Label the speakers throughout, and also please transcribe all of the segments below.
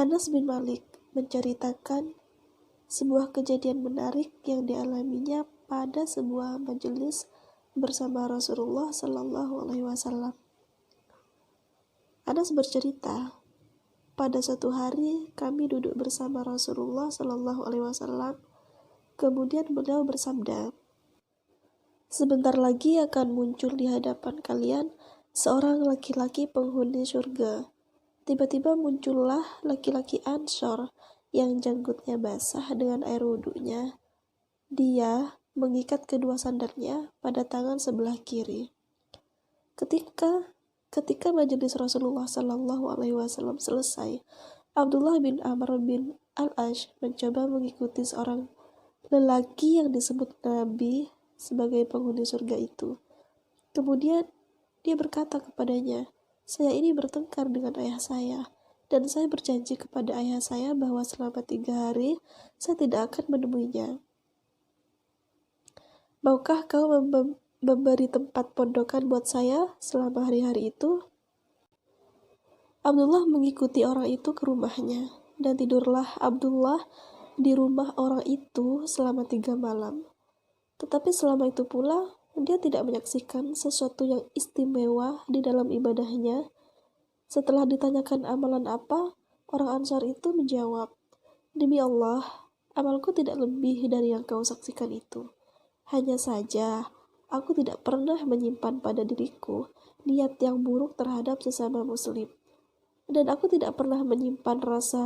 Speaker 1: Anas bin Malik menceritakan sebuah kejadian menarik yang dialaminya pada sebuah majelis bersama Rasulullah Sallallahu Alaihi Wasallam. Anas bercerita, pada suatu hari kami duduk bersama Rasulullah Sallallahu Alaihi Wasallam. Kemudian beliau bersabda, sebentar lagi akan muncul di hadapan kalian seorang laki-laki penghuni surga. Tiba-tiba muncullah laki-laki Ansor yang janggutnya basah dengan air wudhunya. Dia mengikat kedua sandalnya pada tangan sebelah kiri. Ketika majelis Rasulullah Sallallahu Alaihi Wasallam selesai, Abdullah bin Amr bin Al-Ash mencoba mengikuti seorang lelaki yang disebut Nabi sebagai penghuni surga itu. Kemudian dia berkata kepadanya, saya ini bertengkar dengan ayah saya, dan saya berjanji kepada ayah saya bahwa selama 3 hari saya tidak akan menemuinya. Maukah kau memberi tempat pondokan buat saya selama hari-hari itu? Abdullah mengikuti orang itu ke rumahnya, dan tidurlah Abdullah di rumah orang itu selama 3 malam. Tetapi selama itu pula, dia tidak menyaksikan sesuatu yang istimewa di dalam ibadahnya. Setelah ditanyakan amalan apa, orang Ansar itu menjawab, demi Allah, amalku tidak lebih dari yang kau saksikan itu. Hanya saja, aku tidak pernah menyimpan pada diriku niat yang buruk terhadap sesama muslim. Dan aku tidak pernah menyimpan rasa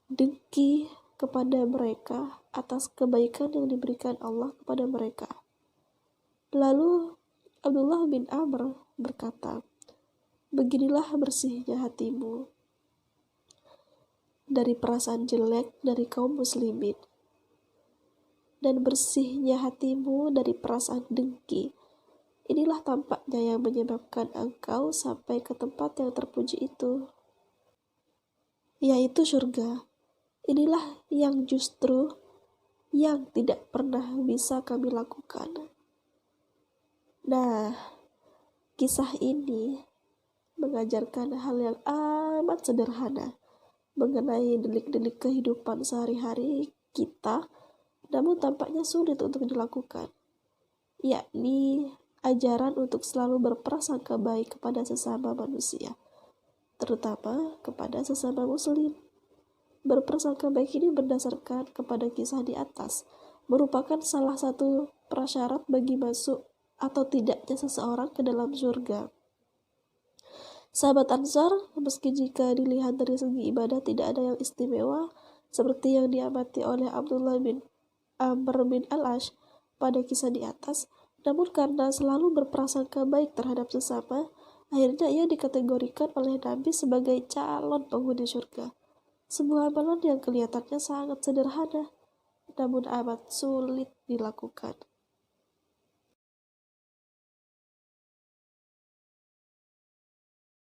Speaker 1: dengki kepada mereka atas kebaikan yang diberikan Allah kepada mereka. Lalu Abdullah bin Amr berkata, beginilah bersihnya hatimu dari perasaan jelek dari kaum muslimin, dan bersihnya hatimu dari perasaan dengki. Inilah tampaknya yang menyebabkan engkau sampai ke tempat yang terpuji itu, yaitu surga. Inilah yang justru yang tidak pernah bisa kami lakukan. Nah, kisah ini mengajarkan hal yang amat sederhana mengenai delik-delik kehidupan sehari-hari kita, namun tampaknya sulit untuk dilakukan, yakni ajaran untuk selalu berprasangka baik kepada sesama manusia, terutama kepada sesama muslim. Berprasangka baik ini berdasarkan kepada kisah di atas, merupakan salah satu prasyarat bagi masuk atau tidaknya seseorang ke dalam surga. Sahabat Ansar, meski jika dilihat dari segi ibadah tidak ada yang istimewa seperti yang diamati oleh Abdullah bin Amr bin Al-Ash pada kisah di atas, namun karena selalu berprasangka baik terhadap sesama, akhirnya ia dikategorikan oleh Nabi sebagai calon penghuni surga. Sebuah amalan yang kelihatannya sangat sederhana, namun amat sulit dilakukan.